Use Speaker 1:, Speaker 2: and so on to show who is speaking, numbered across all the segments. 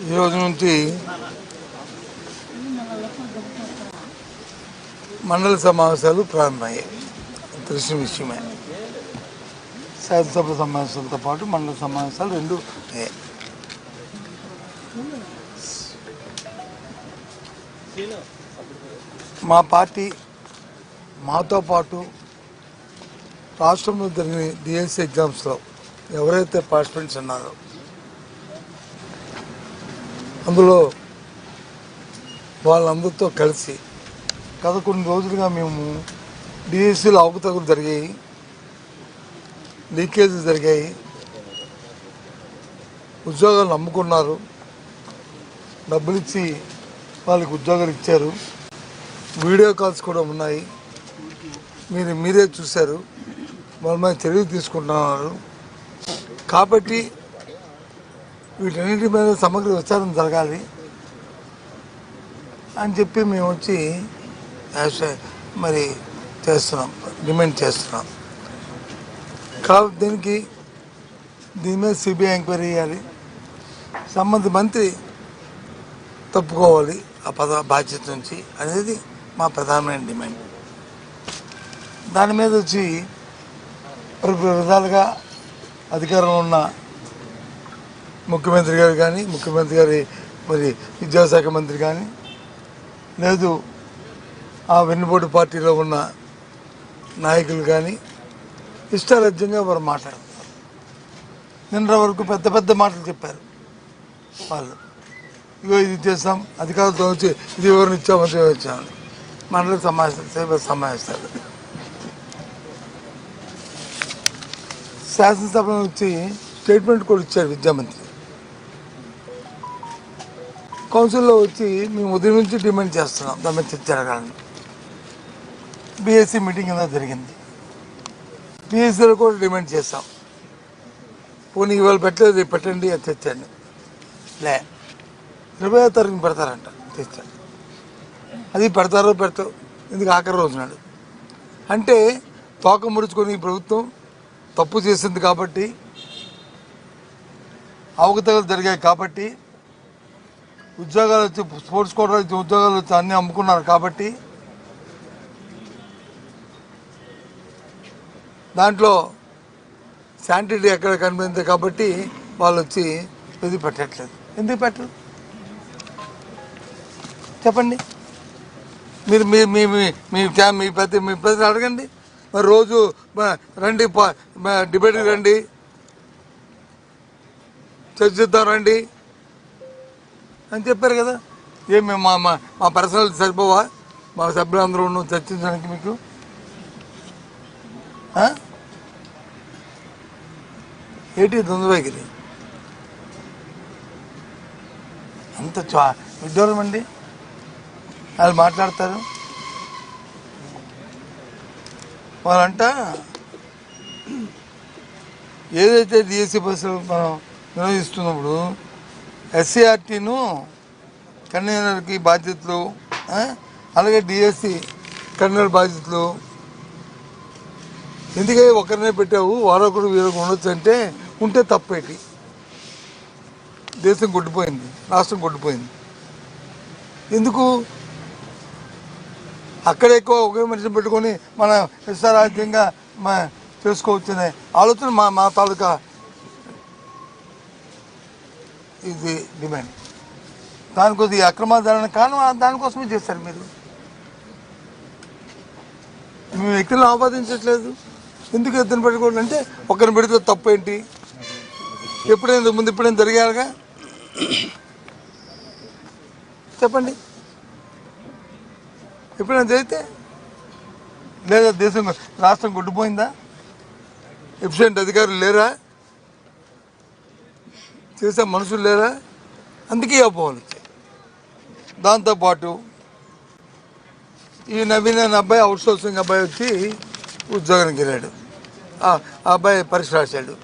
Speaker 1: ఈరోజు నుంచి మండల సమావేశాలు ప్రారంభమయ్యాయి. తెలిసిన విషయమే. శాసనసభ సమావేశాలతో పాటు మండల సమావేశాలు రెండు అయ్యాయి. మా పార్టీ మాతో పాటు రాష్ట్రంలో జరిగిన డిఎస్సి ఎగ్జామ్స్లో ఎవరైతే పార్టిసిపెంట్స్ ఉన్నారో అందులో వాళ్ళందరితో కలిసి గత కొన్ని రోజులుగా మేము డిఎస్సిలో అవకతవకలు జరిగాయి, లీకేజీలు జరిగాయి, ఉద్యోగాలు నమ్ముకున్నారు, డబ్బులు ఇచ్చి వాళ్ళకి ఉద్యోగాలు ఇచ్చారు, వీడియో కాల్స్ కూడా ఉన్నాయి, మీరే చూశారు, వాళ్ళ మీద చర్యలు తీసుకుంటున్నారు. కాబట్టి వీటన్నిటి మీద సమగ్ర విచారణ జరగాలి అని చెప్పి మేము వచ్చి మరి చేస్తున్నాం, డిమాండ్ చేస్తున్నాం. కాబట్టి దీని మీద సిబిఐ ఎంక్వైరీ చేయాలి, సంబంధిత మంత్రి తప్పుకోవాలి ఆ బాధ్యత నుంచి అనేది మా ప్రధానమైన డిమాండ్. దాని మీద వచ్చి విధాలుగా అధికారంలో ఉన్న ముఖ్యమంత్రి గారు కానీ, ముఖ్యమంత్రి గారి మరి విద్యాశాఖ మంత్రి కానీ, లేదు ఆ వెన్నుపోటు పార్టీలో ఉన్న నాయకులు కానీ ఇష్టారాజ్యంగా వారు మాట్లాడుతున్నారు. నిన్న వరకు పెద్ద పెద్ద మాటలు చెప్పారు వాళ్ళు. ఇగో ఇది చేస్తాం, అధికారులతో వచ్చి ఇది ఎవరిని ఇచ్చామో వచ్చామని మండలి సమావేశాలు శాసనసభ వచ్చి స్టేట్మెంట్ కూడా ఇచ్చారు విద్యామంత్రి. కౌన్సిల్లో వచ్చి మేము ఉదయం నుంచి డిమాండ్ చేస్తున్నాం దాని మీద చర్చ జరగాలని. బీఎస్సీ మీటింగ్ ఏదో జరిగింది, బీఎస్సీలో కూడా డిమాండ్ చేస్తాం. పోనీ ఇవాళ పెట్టలేదు, రేపు పెట్టండి అని తెచ్చండి. 20వ తారీఖున పెడతారంట, తెచ్చాను. అది పెడతారో ఎందుకు ఆఖరి రోజు నాడు అంటే తోక ముడుచుకొని ఈ ప్రభుత్వం తప్పు చేసింది కాబట్టి, అవకతవకలు జరిగాయి కాబట్టి, ఉద్యోగాలు వచ్చి స్పోర్ట్స్ కోటా వచ్చి ఉద్యోగాలు వచ్చి అన్నీ అమ్ముకున్నారు కాబట్టి, దాంట్లో శానిటరీ ఎక్కడ కనిపించింది కాబట్టి వాళ్ళు వచ్చి ఇది పెట్టట్లేదు. ఎందుకు పెట్టరు చెప్పండి? మీరు మీ ప్రతి అడగండి. మరి రోజు రండి, డిబేట్కి రండి, చర్చిద్దాం రండి అని చెప్పారు కదా. ఏమి మా పర్సనల్ సరిపోవా మా సభ్యులందరూ చర్చించడానికి? మీకు ఏంటి దొందరగిరి అంత విడ్డూరం అండి. వాళ్ళు మాట్లాడతారు. వాళ్ళంట ఏదైతే డిఎస్సి బస్సులు మనం నిర్వహిస్తున్నప్పుడు ఎస్సీఆర్టీను కన్వీనర్కి బాధ్యతలు, అలాగే డిఎస్సి కన్వీనర్ బాధ్యతలు ఎందుకే ఒకరినే పెట్టావు, వారొకరు వీరొకరు ఉండొచ్చు అంటే ఉంటే తప్పేటి. దేశం కొట్టిపోయింది, రాష్ట్రం కొట్టిపోయింది. ఎందుకు అక్కడ ఎక్కువ ఒకే మనిషిని పెట్టుకొని మన ఇష్టారాజ్యంగా చేసుకోవచ్చనే ఆలోచన మా తాలూకా ఇది డిమాండ్. దానికోసం ఈ అక్రమాధారణ కారణం దానికోసమే చేస్తారు. మేము వ్యక్తులను ఆపాదించట్లేదు. ఎందుకు ఇద్దరిని పెట్టుకోవడం అంటే ఒకరిని పెడితే తప్పు ఏంటి? ఎప్పుడైనా జరిగారుగా చెప్పండి. ఎప్పుడైనా జరిగితే లేదా రాష్ట్రం కొట్టుపోయిందా? ఎఫిషియెంట్ అధికారులు లేరా? చేసే మనుషులు లేరా? అందుకే అపోహలు వచ్చాయి. దాంతోపాటు ఈ నవీన్ అనే అబ్బాయి అవుట్సోర్సింగ్ అబ్బాయి వచ్చి ఉద్యోగానికి వెళ్ళాడు. ఆ అబ్బాయి పరీక్ష రాశాడు.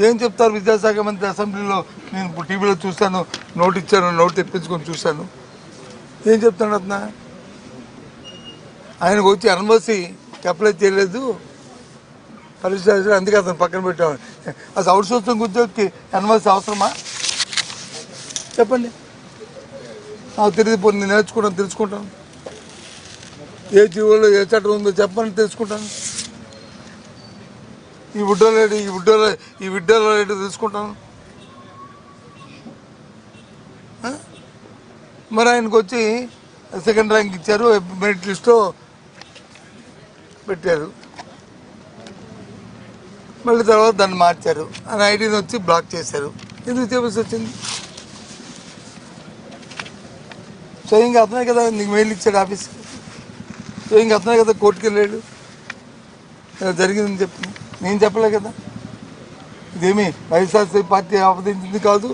Speaker 1: ఏం చెప్తారు విద్యాశాఖ మంత్రి అసెంబ్లీలో? నేను ఇప్పుడు టీవీలో చూశాను, నోట్ ఇచ్చాను, నోట్ తెప్పించుకొని చూశాను. ఏం చెప్తాడు అతను? ఆయనకు వచ్చి ఎన్ఓసీకి అప్లై చేయలేదు, పరీక్ష అందుకే అతను పక్కన పెట్టాము. అసలు అవుట్ సోర్సింగ్ ఉద్యోగికి ఎన్ఓసీ అవసరమా? చెప్పండి. తిరిగి పోయి నేర్చుకుంటాను, తెలుసుకుంటాను. ఏ జీవోలో ఏ చట్టం ఉందో చెప్పండి, తెలుసుకుంటాను. ఈ విడ్డోలో రేటు తెలుసుకుంటాను. మరి ఆయనకు వచ్చి సెకండ్ ర్యాంక్ ఇచ్చారు, మెరిట్ లిస్ట్లో పెట్టారు. మళ్ళీ తర్వాత దాన్ని మార్చారు, ఆయన ఐడీని వచ్చి బ్లాక్ చేశారు. ఎందుకు చేయాల్సి వచ్చింది? స్వయంగా అతనే కదా నీకు మెయిల్ ఇచ్చాడు ఆఫీస్కి, స్వయంగా అతనే కదా కోర్టుకు వెళ్ళాడు. జరిగిందని చెప్పి నేను చెప్పలే కదా. ఇదేమి వైఎస్ఆర్సీపీ పార్టీ ఆపాదించింది కాదు,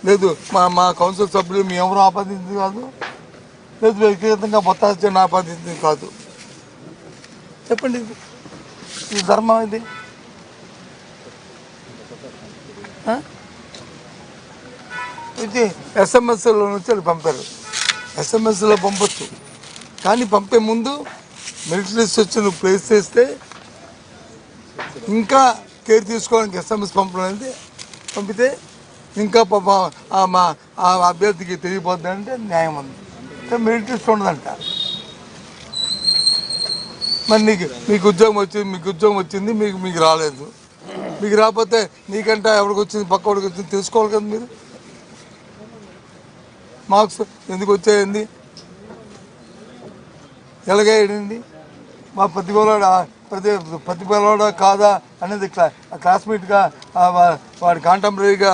Speaker 1: లేదు మా కౌన్సిల్ సభ్యులు మీ ఎవరు ఆపాదించింది కాదు, లేదు వ్యక్తిగతంగా బొత్తాసని ఆపాదించింది కాదు. చెప్పండి, ఇది ధర్మం ఇది? ఇది ఎస్ఎంఎస్లో నుంచి వాళ్ళు పంపారు. ఎస్ఎంఎస్లో పంపొచ్చు, కానీ పంపే ముందు మెరిట్ లిస్ట్ వచ్చి నువ్వు ప్లేస్ చేస్తే ఇంకా కేర్ తీసుకోవడానికి ఎస్ఎంఎస్ పంపడం అనేది పంపితే ఇంకా మా అభ్యర్థికి తెలియపోద్ది అంటే న్యాయం ఉంది. మెరిట్ లిస్ట్ ఉండదంట. మరి మీకు ఉద్యోగం వచ్చింది, మీకు రాలేదు. మీకు రాకపోతే నీకంటే ఎవరికి వచ్చింది, పక్క వాడికి వచ్చింది తెలుసుకోవాలి కదా మీరు. మార్క్స్ ఎందుకు వచ్చాయండి, ఎలాగేయండి, మా ప్రతిభలోడా కాదా అనేది క్లాస్మేట్గా వాడి కాంటెంపరీగా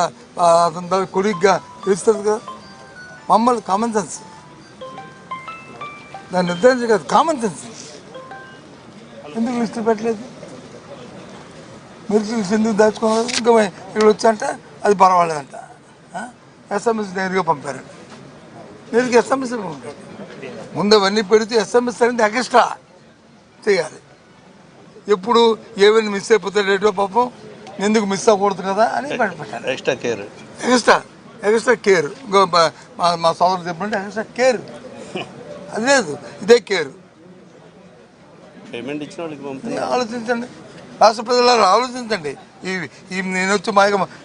Speaker 1: అతని కొడుగ్గా తెలుస్తుంది కదా. మమ్మల్ని కామన్ సెన్స్ దాన్ని నిర్ధారించగలదు. కామన్ సెన్స్ ఎందుకు లిస్టు పెట్టలేదు? మీరు లిస్ట్ ఎందుకు దాచుకున్నారు? ఇంకా ఇక్కడ వచ్చంటే అది పర్వాలేదంట. ఎస్ఎంఎస్ నేరుగా పంపారు. నేరుగా ఎస్ఎంఎస్ పంపారు. ముందు అవన్నీ పెడితే ఎస్ఎంఎస్ అనేది ఎక్స్ట్రా చేయాలి. ఎప్పుడు ఏమైనా మిస్ అయిపోతే రేటో పాపం ఎందుకు మిస్ అవ్వకూడదు కదా అని పెట్టాలి. ఎక్స్ట్రా కేర్ మా సోదరులు చెప్పండి, ఎక్స్ట్రా కేర్ అది లేదు, ఇదే కేర్.
Speaker 2: పేమెంట్ ఇచ్చిన వాళ్ళకి
Speaker 1: ఆలోచించండి, రాష్ట్ర ప్రజలు ఆలోచించండి. నేను వచ్చి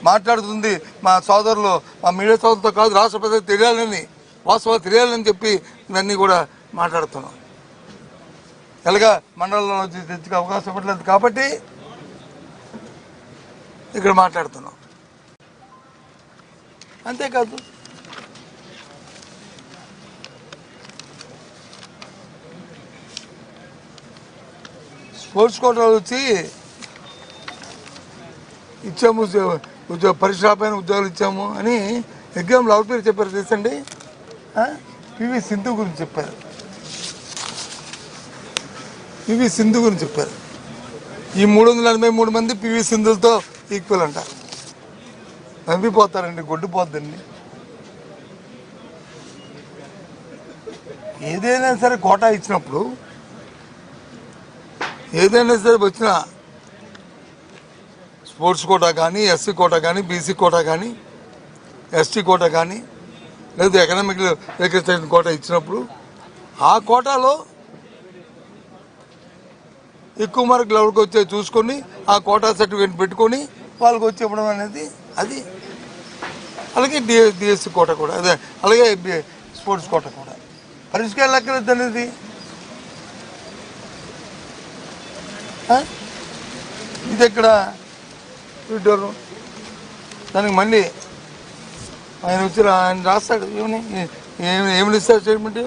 Speaker 1: మాట్లాడుతుంది మా సోదరులు, మా మీడియా సోదరులతో కాదు, రాష్ట్ర ప్రజలకు తెలియాలని, వాస్తవాలు తెలియాలని చెప్పి ఇవన్నీ కూడా మాట్లాడుతున్నాం. ఎలాగా మండలంలో తెచ్చుకు అవకాశం ఇవ్వట్లేదు కాబట్టి ఇక్కడ మాట్లాడుతున్నాం. అంతేకాదు స్పోర్ట్స్ కోటాలు వచ్చి ఇచ్చాము, పరిశ్రమ ఉద్యోగాలు ఇచ్చాము అని ఎగ్జామ్లో అవుట్ పేరు చెప్పారు తెలుసండి. పివి సింధు గురించి చెప్పారు. పివి సింధు గురించి చెప్పారు. ఈ 383 మంది పివి సింధులతో ఈక్వల్ అంట. పంపిపోతారండి, గొడ్డుపోద్దండి. ఏదైనా సరే కోటా ఇచ్చినప్పుడు, ఏదైనా సరే వచ్చిన స్పోర్ట్స్ కోటా కానీ, ఎస్సీ కోటా కానీ, బీసీ కోటా కానీ, ఎస్టీ కోటా కానీ, లేదా ఎకనామిక్ రికగ్నిషన్ కోటా ఇచ్చినప్పుడు ఆ కోటాలో ఎక్కువ మార్కులు ఎవరికి వచ్చే చూసుకొని ఆ కోటా సర్టిఫికేట్ పెట్టుకొని వాళ్ళకి వచ్చి ఇవ్వడం అనేది అది. అలాగే డిఎస్సి కోట కూడా అదే, అలాగే స్పోర్ట్స్ కోట కూడా పరిష్కారం లెక్కలేదు అనేది. ఇది ఎక్కడ విడ్డోరు దానికి మళ్ళీ ఆయన వచ్చి ఆయన రాస్తాడు ఏమి ఇస్తాడు statement.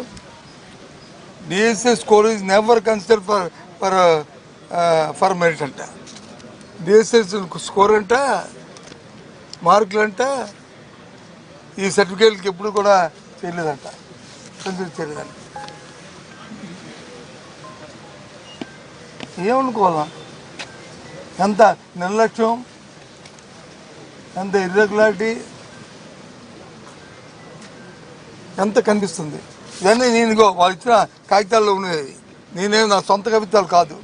Speaker 1: DSC score is never consider for merit అంట. డిఎస్ఎస్ స్కోర్ అంట, మార్కులు అంట ఈ సర్టిఫికేట్లకి ఎప్పుడు కూడా చేయలేదంట, కన్సిడర్ చేయలేదంట. ఏమనుకోవాలా? ఎంత నిర్లక్ష్యం, ఎంత ఇర్రెగ్యులారిటీ ఎంత కనిపిస్తుంది. ఇవన్నీ నేను వాళ్ళు ఇచ్చిన కాగితాల్లో ఉండేది, నేనేమి నా సొంత కవిత్వాలు కాదు,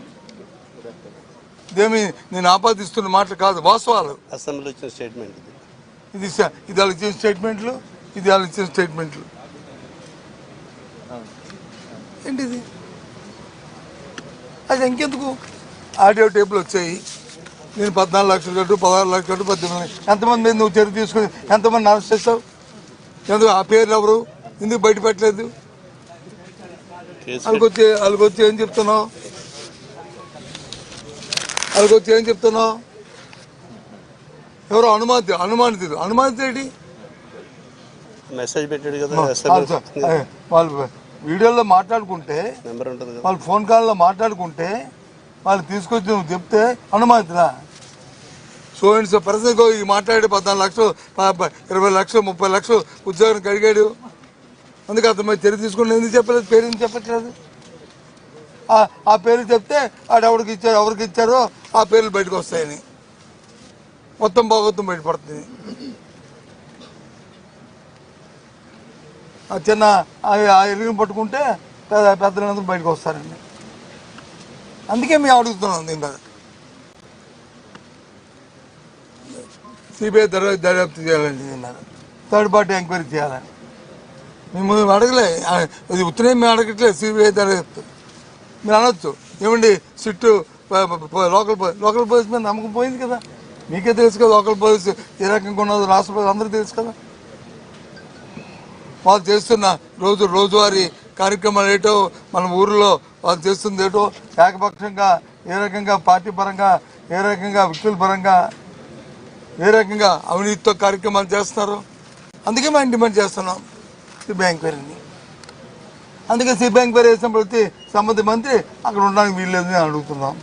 Speaker 1: ఇదేమి నేను ఆపాదిస్తున్న మాటలు కాదు, వాస్తవాలు.
Speaker 2: అసెంబ్లీలో ఇచ్చిన స్టేట్మెంట్
Speaker 1: ఇది వాళ్ళు ఇచ్చిన స్టేట్మెంట్లు, ఇది వాళ్ళు ఇచ్చిన స్టేట్మెంట్లు. ఏంటిది? అది ఇంకెందుకు ఆడియో టేపులు వచ్చాయి, నేను 14 లక్షలు కట్టు 16 లక్షలు కట్టు 18 ఎంతమంది మీద నువ్వు చర్య తీసుకుని ఎంతమంది అరెస్ట్ చేస్తావు? ఎందుకు ఆ పేర్లు ఎవరు ఎందుకు బయట పెట్టలేదు?
Speaker 2: కేసు
Speaker 1: వాళ్ళకొచ్చి ఏం చెప్తున్నావు? వాళ్ళకొచ్చి ఏం చెప్తున్నావు? ఎవరో అనుమానితుడు ఏంటి?
Speaker 2: మెసేజ్ పెట్టాడు కదా,
Speaker 1: వాళ్ళు వీడియోలో మాట్లాడుకుంటే,
Speaker 2: నెంబర్ ఉంటుంది కదా.
Speaker 1: వాళ్ళు ఫోన్ కాల్లో మాట్లాడుకుంటే వాళ్ళు తీసుకొచ్చి నువ్వు చెప్తే అనుమానితులా? సో అండ్ సో పర్సన్ ఈ మాట్లాడి 14 లక్షలు 20 లక్షలు 30 లక్షలు ఉద్యోగానికి అడిగాడు. అందుకే అతని మీద చర్య తీసుకుని ఎందుకు చెప్పలేదు? పేరు ఎందుకు చెప్పట్లేదు? ఆ పేరు చెప్తే ఆడు ఎవరికి ఇచ్చారో ఆ పేర్లు బయటకు వస్తాయని మొత్తం భాగవతం బయటపడుతుంది. ఆ చిన్న ఆ ఎలుగుని పట్టుకుంటే పెద్దలందరూ బయటకు వస్తారండి. అందుకే మేము అడుగుతున్నాం దీని మీద సిబిఐ దర్యాప్తు చేయాలండి, దీని మీద థర్డ్ పార్టీ ఎంక్వైరీ చేయాలని మేము అడగలే. ఇది ఉత్తరే మేము అడగట్లేదు. సిబిఐ దర్యాప్తు మీరు అనొచ్చు, ఏమండి సిట్టు లోకల్ పోలీస్ మీద నమ్మకం పోయింది కదా, మీకే తెలుసు కదా లోకల్ పోలీసు ఏ రకంగా ఉన్నదో, రాష్ట్ర ప్రజలు అందరికీ తెలుసు కదా. వాళ్ళు చేస్తున్న రోజువారీ కార్యక్రమాలు ఏటో, మన ఊరిలో వాళ్ళు చేస్తుంది ఏటో, ఏకపక్షంగా ఏ రకంగా పార్టీ పరంగా, ఏ రకంగా వ్యక్తుల పరంగా, ఏ రకంగా అవినీతితో కార్యక్రమాలు చేస్తున్నారు. అందుకే మేము డిమాండ్ చేస్తున్నాం సిబిఐ ఎంక్వైరీని. అందుకే సిబిఐ ఎంక్వైరీ చేసినప్పుడు సంబంధిత మంత్రి అక్కడ ఉండడానికి వీల్లేదని అడుగుతున్నాం.